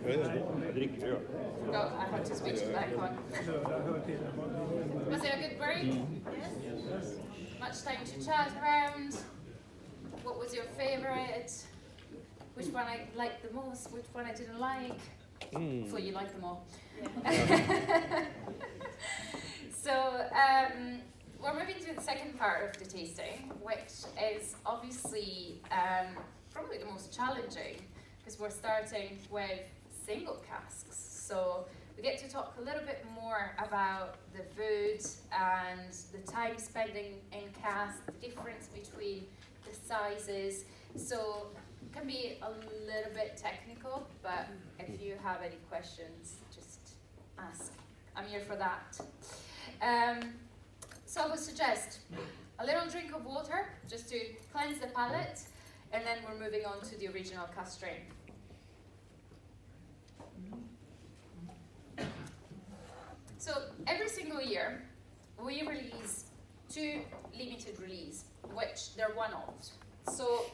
No, I have to switch to that one. Was it a good break? Yes. Much time to chat around? What was your favorite? Which one I liked the most? Which one I didn't like? So you liked them all. Yeah. So we're moving to the second part of the tasting, which is obviously probably the most challenging, because we're starting with single casks. So we get to talk a little bit more about the food and the time spending in cask, the difference between the sizes. So it can be a little bit technical, but if you have any questions, just ask. I'm here for that. So I would suggest a little drink of water, just to cleanse the palate, and then we're moving on to the original cask strength. So every single year, we release 2 limited release, which they're one-offs. So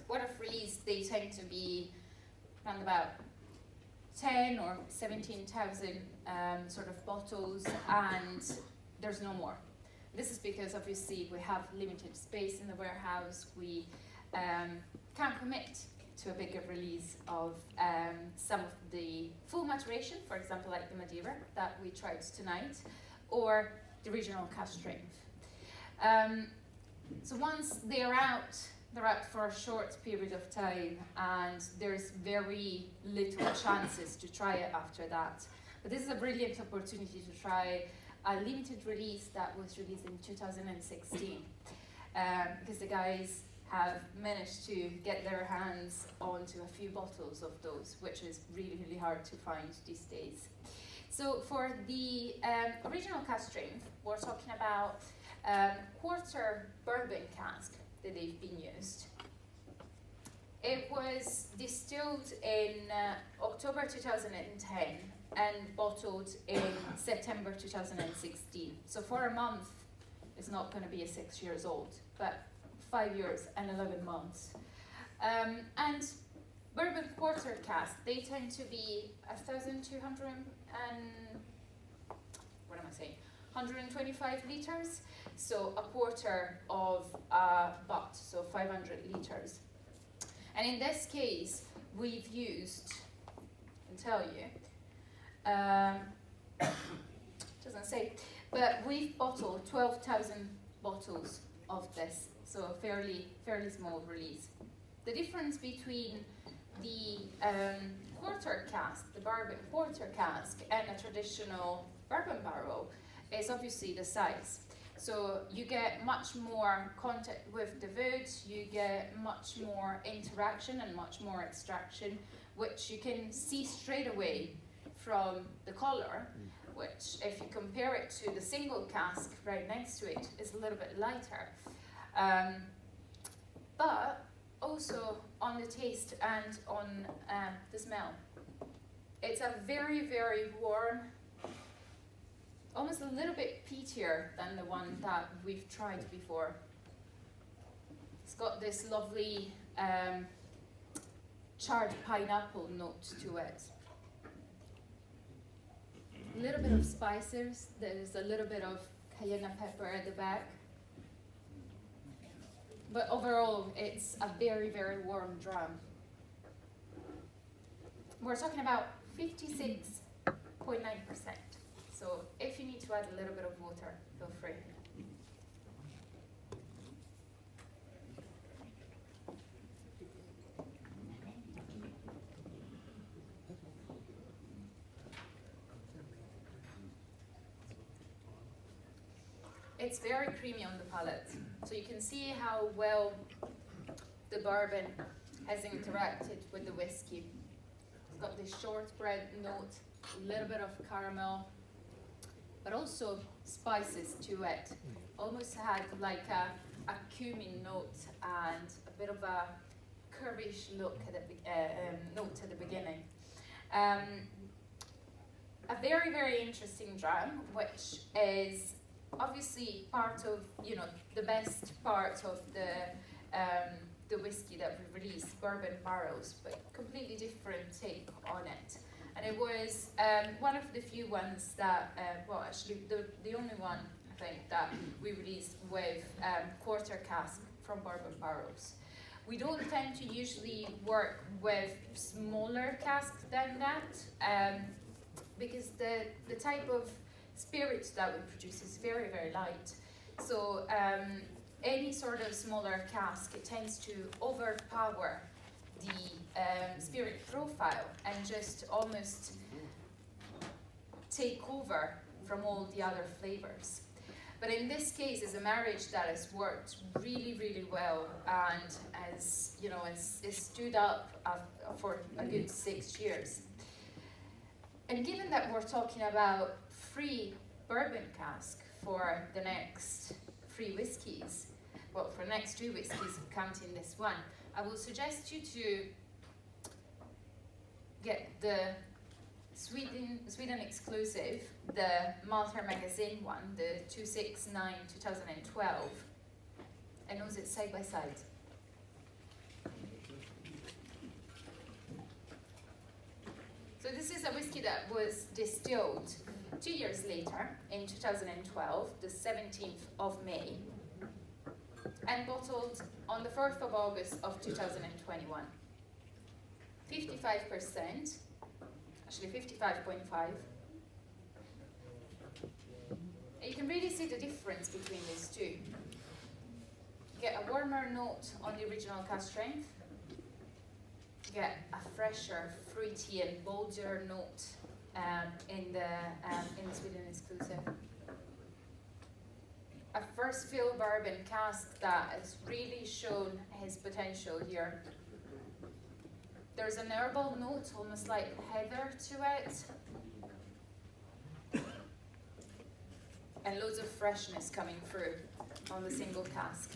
one-off release, they tend to be around about 10 or 17,000 sort of bottles, and there's no more. This is because obviously we have limited space in the warehouse. We can't commit to a bigger release of some of the full maturation, for example, like the Madeira that we tried tonight, or the regional cask strength. So once they're out for a short period of time, and there's very little chances to try it after that. But this is a brilliant opportunity to try a limited release that was released in 2016, because the guys have managed to get their hands onto a few bottles of those, which is really, really hard to find these days. So for the original cask strength, we're talking about quarter bourbon cask that they've been used. It was distilled in October 2010 and bottled in September 2016. So for a month, it's not going to be a 6 years old, but 5 years and 11 months. And bourbon quarter cask, they tend to be 1,200 and, 125 liters. So a quarter of a butt, so 500 liters. And in this case, we've used, I can tell you, doesn't say, but we've bottled 12,000 bottles of this, so a fairly small release. The difference between the quarter cask, the bourbon quarter cask, and a traditional bourbon barrel is obviously the size. So you get much more contact with the wood, you get much more interaction and much more extraction, which you can see straight away from the color, which if you compare it to the single cask right next to it, is a little bit lighter. But also on the taste and on the smell. It's a very, very warm, almost a little bit peatier than the one that we've tried before. It's got this lovely charred pineapple note to it. A little bit of spices, there's a little bit of cayenne pepper at the back. But overall, it's a very, very warm dram. We're talking about 56.9%. So if you need to add a little bit of water, feel free. It's very creamy on the palate. So you can see how well the bourbon has interacted with the whiskey. It's got this shortbread note, a little bit of caramel, but also spices to it. Almost had like a cumin note and a bit of a curryish look at the note at the beginning. A very, very interesting dram, which is obviously part of, the best part of the the whiskey that we released, Bourbon Barrels, but completely different take on it. And it was one of the few ones that, well, actually the only one, I think, that we released with quarter cask from Bourbon Barrels. We don't tend to usually work with smaller casks than that, because the type of spirit that we produce is very, very light. So any sort of smaller cask, it tends to overpower the spirit profile and just almost take over from all the other flavors. But in this case, it's a marriage that has worked really, really well and has, you know, has stood up for a good 6 years. And given that we're talking about 3 bourbon cask for the next 3 whiskies, well, for the next 2 whiskies, counting this one, I will suggest you to get the Sweden exclusive, the Malta Magazine one, the 269 2012, and nose it side by side. So this is a whiskey that was distilled 2 years later in 2012, the 17th of May, and bottled on the 4th of August of 2021. 55%, actually 55.5. And you can really see the difference between these two. You get a warmer note on the original cask strength. You get a fresher, fruity and bolder note in the Sweden exclusive. A first fill bourbon cask that has really shown his potential here. There's an herbal note, almost like heather to it. And loads of freshness coming through on the single cask.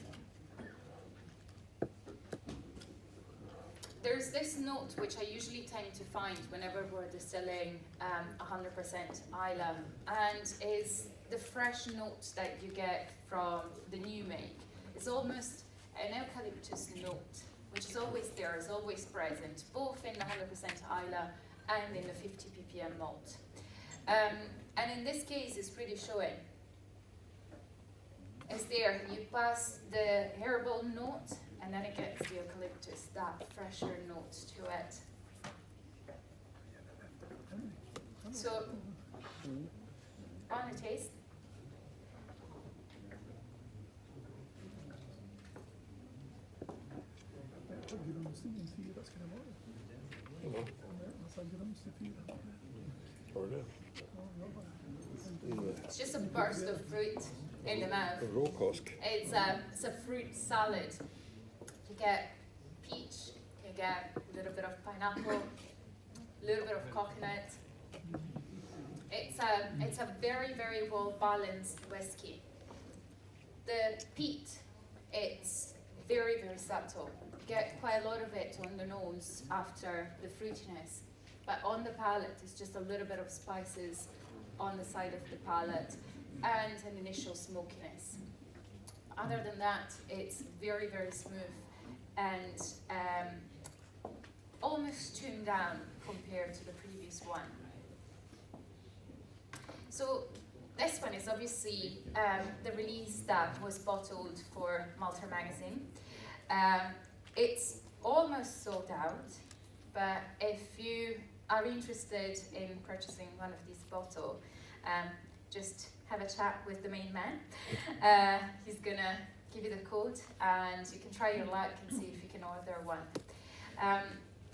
There's this note which I usually tend to find whenever we're distilling 100% Islay, and is the fresh note that you get from the new make. It's almost an eucalyptus note, which is always there, is always present, both in the 100% Islay and in the 50 ppm malt. And in this case, it's really showing. It's there, you pass the herbal note, and then it gets the eucalyptus, that fresher note to it. So, on a taste. It's just a burst of fruit in the mouth. It's a fruit salad. You get peach, you get a little bit of pineapple, a little bit of coconut. It's a very, very well balanced whiskey. The peat, it's very, very subtle. You get quite a lot of it on the nose after the fruitiness, but on the palate, it's just a little bit of spices on the side of the palate and an initial smokiness. Other than that, it's very, very smooth and almost tuned down compared to the previous one. So this one is obviously the release that was bottled for Malta Magazine. It's almost sold out, but if you are interested in purchasing one of these bottles, just have a chat with the main man. He's gonna give you the code and you can try your luck and see if you can order one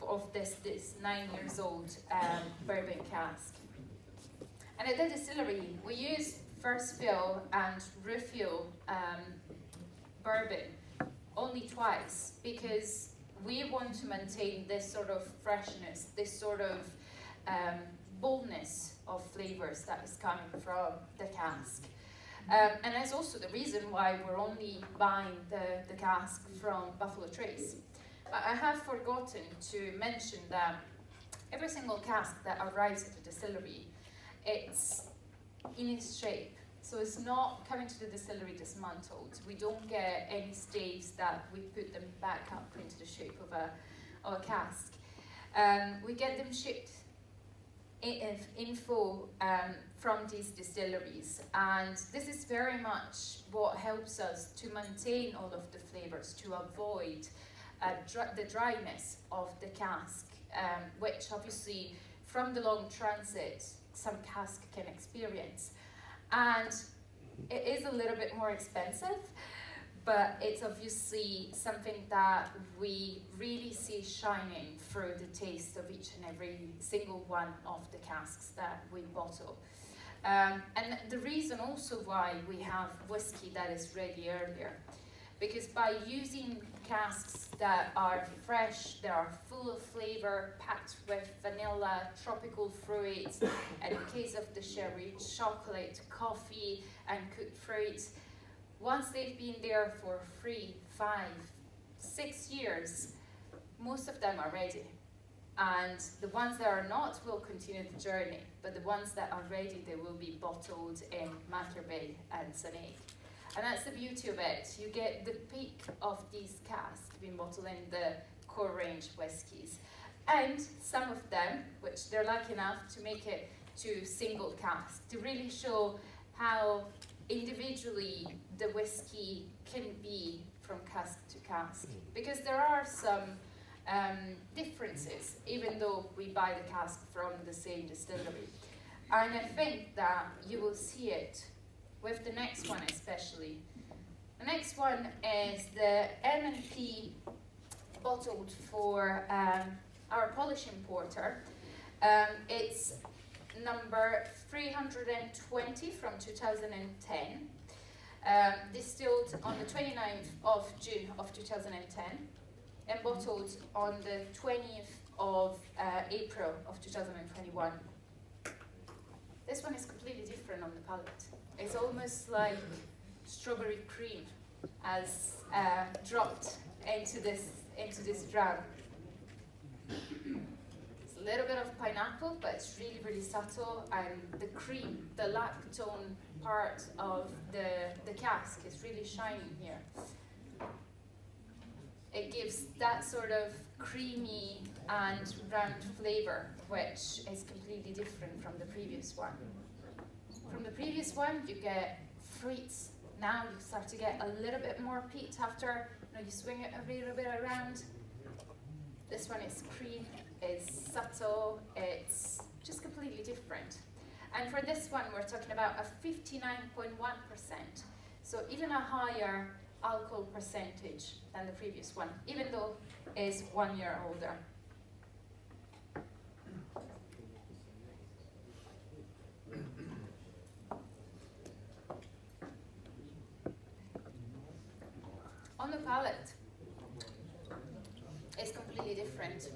of this 9 years old bourbon cask. And at the distillery, we use first fill and refill bourbon only twice because we want to maintain this sort of freshness, this sort of boldness of flavors that is coming from the cask. And that's also the reason why we're only buying the cask from Buffalo Trace. I have forgotten to mention that every single cask that arrives at the distillery, it's in its shape. So it's not coming to the distillery dismantled. We don't get any staves that we put them back up into the shape of a cask. We get them shipped in full from these distilleries, and this is very much what helps us to maintain all of the flavors, to avoid the dryness of the cask, which obviously from the long transit some cask can experience. And it is a little bit more expensive, but it's obviously something that we really see shining through the taste of each and every single one of the casks that we bottle. And the reason also why we have whiskey that is ready earlier, because by using casks that are fresh, that are full of flavor, packed with vanilla, tropical fruits, and in case of the sherry, chocolate, coffee, and cooked fruits, once they've been there for 3, 5, 6 years, most of them are ready. And the ones that are not will continue the journey, but the ones that are ready, they will be bottled in Macker Bay and Sunake. And that's the beauty of it. You get the peak of these casks being bottled in the core range whiskies. And some of them, which they're lucky enough to make it to single cask, to really show how individually the whiskey can be from cask to cask. Because there are some differences, even though we buy the cask from the same distillery. And I think that you will see it with the next one especially. The next one is the M&P bottled for our polishing porter. It's number 320 from 2010, distilled on the 29th of June of 2010 and bottled on the 20th of April of 2021. This one is completely different on the palate. It's almost like strawberry cream has dropped into this dram. It's a little bit of pineapple, but it's really, really subtle, and the cream, the lactone part of the cask is really shining here. It gives that sort of creamy and round flavor, which is completely different from the previous one. From the previous one, you get fruits. Now you start to get a little bit more peat after you swing it a little bit around. This one is cream, it's subtle, it's just completely different. And for this one, we're talking about a 59.1%, so even a higher alcohol percentage than the previous one, even though it's 1 year older. On the palate, it's completely different.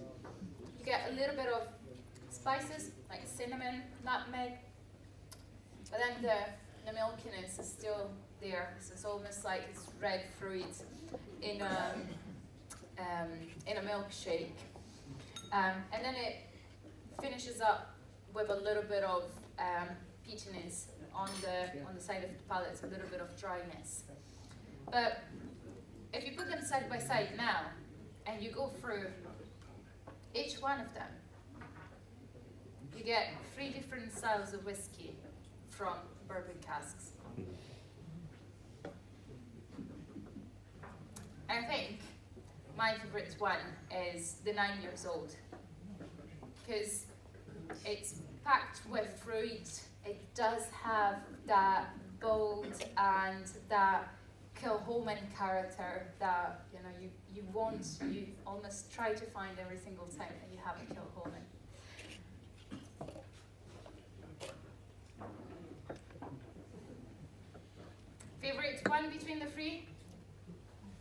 You get a little bit of spices like cinnamon, nutmeg, but then the milkiness is still there. So it's almost like it's red fruit in a milkshake, and then it finishes up with a little bit of peatiness on the side of the palate, a little bit of dryness. But if you put them side by side now, and you go through each one of them, you get 3 different styles of whiskey from bourbon casks. I think my favorite one is the 9 years old, because it's packed with fruit. It does have that bold and that Kilchoman character that you almost try to find every single time that you have a Kilchoman. Favorite one between the 3?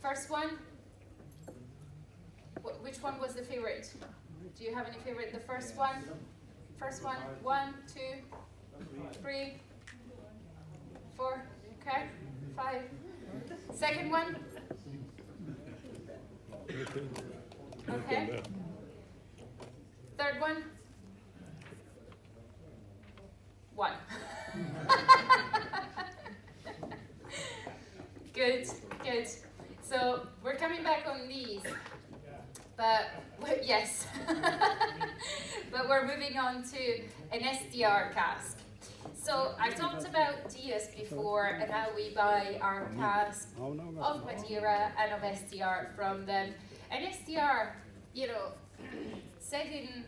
First one? Which one was the favorite? Do you have any favorite? The first one? First one? 1, 2, 3, 4, okay, 5. Second one? Okay. Third one? 1. Good, good. So we're coming back on these, but yes, but we're moving on to an SDR cask. So I talked about Dias before and how we buy our cask of Madeira and of SDR from them. And SDR, you know, setting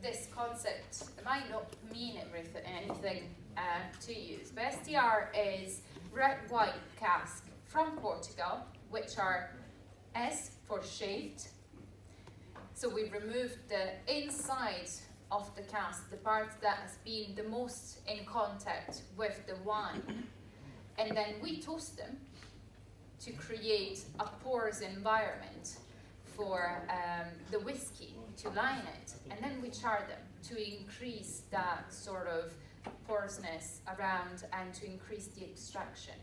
this concept might not mean anything to you, but SDR is red white cask from Portugal, which are S for shaved. So we removed the inside of the cask, the part that has been the most in contact with the wine, and then we toast them to create a porous environment for the whiskey to line it, and then we char them to increase that sort of porousness around and to increase the extraction.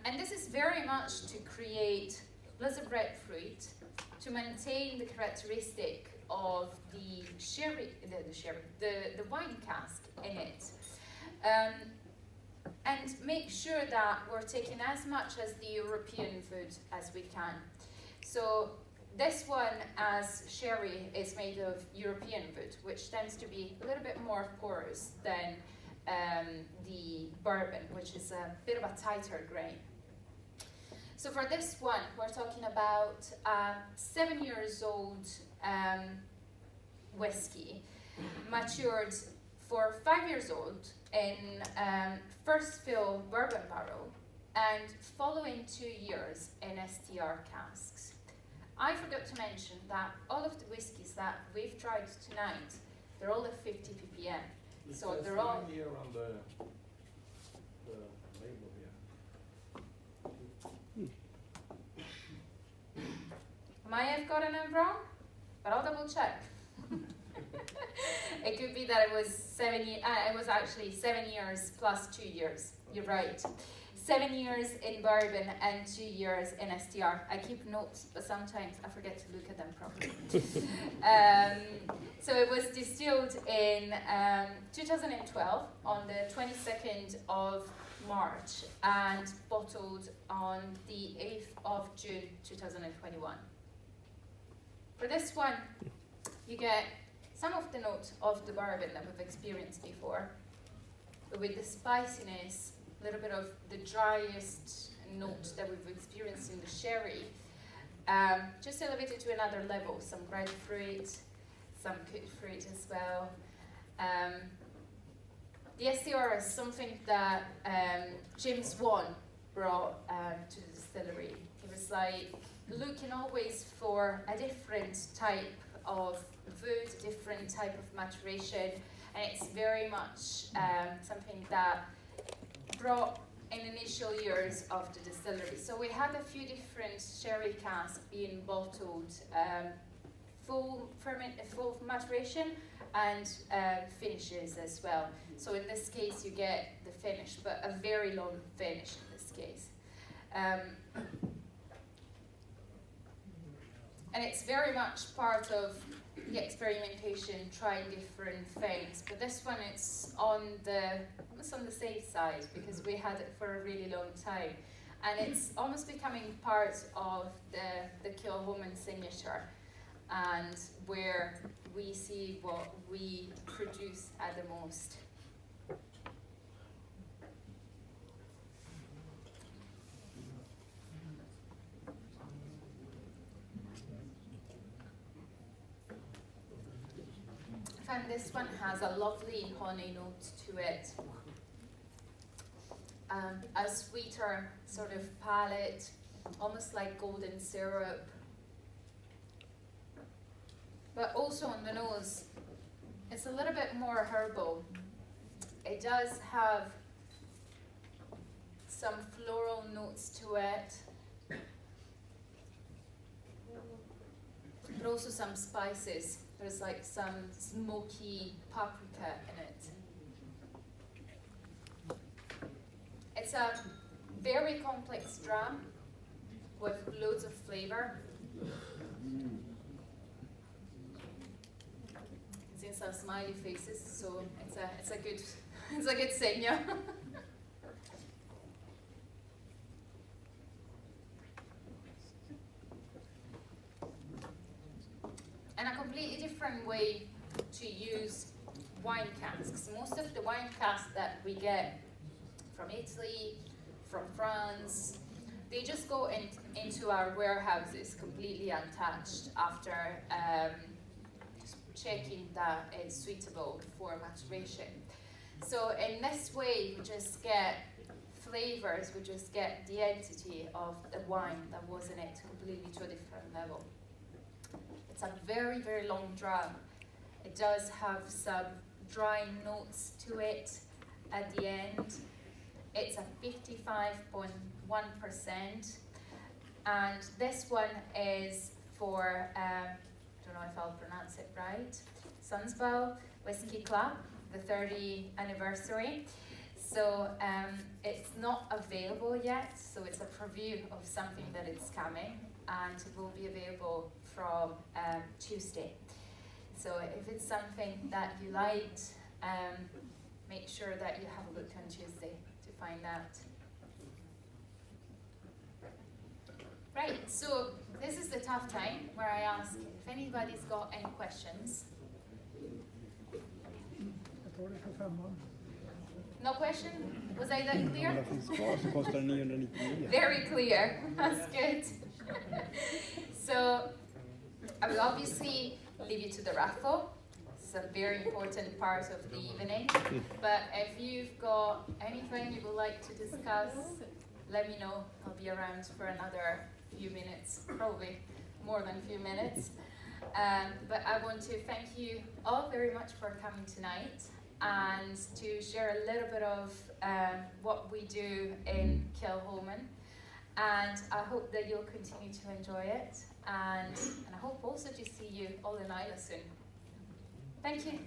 And this is very much to create lots of red fruit, to maintain the characteristic of the wine cask in it, and make sure that we're taking as much as the European food as we can. So this one, as sherry, is made of European wood, which tends to be a little bit more porous than the bourbon, which is a bit of a tighter grain. So for this one, we're talking about 7 years old whiskey, matured for 5 years old in first fill bourbon barrel, and following 2 years in STR casks. I forgot to mention that all of the whiskies that we've tried tonight, they're all at 50 ppm. So they're all here on the label here. Might have gotten it wrong, but I'll double check. It could be that it was 7 years. It was actually 7 years plus 2 years. You're right. 7 years in bourbon and 2 years in STR. I keep notes, but sometimes I forget to look at them properly. So it was distilled in 2012 on the 22nd of March and bottled on the 8th of June 2021. For this one, you get some of the notes of the bourbon that we've experienced before, but with the spiciness, a little bit of the driest note that we've experienced in the sherry, just elevated to another level. Some grapefruit, some cooked fruit as well. The STR is something that James Wan brought to the distillery. He was like looking always for a different type of wood, a different type of maturation, and it's very much something that brought in initial years of the distillery. So we had a few different sherry casks being bottled, full maturation and finishes as well. So in this case you get the finish, but a very long finish in this case. And it's very much part of the experimentation, trying different things. But this one, it's almost on the safe side because we had it for a really long time. And it's almost becoming part of the Kilchoman signature and where we see what we produce at the most. And this one has a lovely honey note to it. A sweeter sort of palate, almost like golden syrup. But also on the nose, it's a little bit more herbal. It does have some floral notes to it, but also some spices. There's like some smoky paprika in it. It's a very complex dram with loads of flavor. It's some smiley faces, so it's a good signal. to use wine casks. Most of the wine casks that we get from Italy, from France, they just go into our warehouses completely untouched after checking that it's suitable for maturation. So in this way, we just get flavors, we just get the entity of the wine that was in it completely to a different level. It's a very, very long drum. It does have some dry notes to it at the end. It's a 55.1%, and this one is for, don't know if I'll pronounce it right, Sundsvall Whiskey Club, the 30th anniversary. So it's not available yet, so it's a preview of something that is coming, and it will be available from Tuesday. So if it's something that you liked, make sure that you have a look on Tuesday to find out. Right, so this is the tough time where I ask if anybody's got any questions. No question? Was I that clear? Very clear, that's good. So I will obviously leave you to the raffle. It's a very important part of the evening. But if you've got anything you would like to discuss, let me know. I'll be around for another few minutes, probably more than a few minutes. But I want to thank you all very much for coming tonight and to share a little bit of what we do in Kilchoman. And I hope that you'll continue to enjoy it. And I hope also to see you all in Isla soon. Thank you.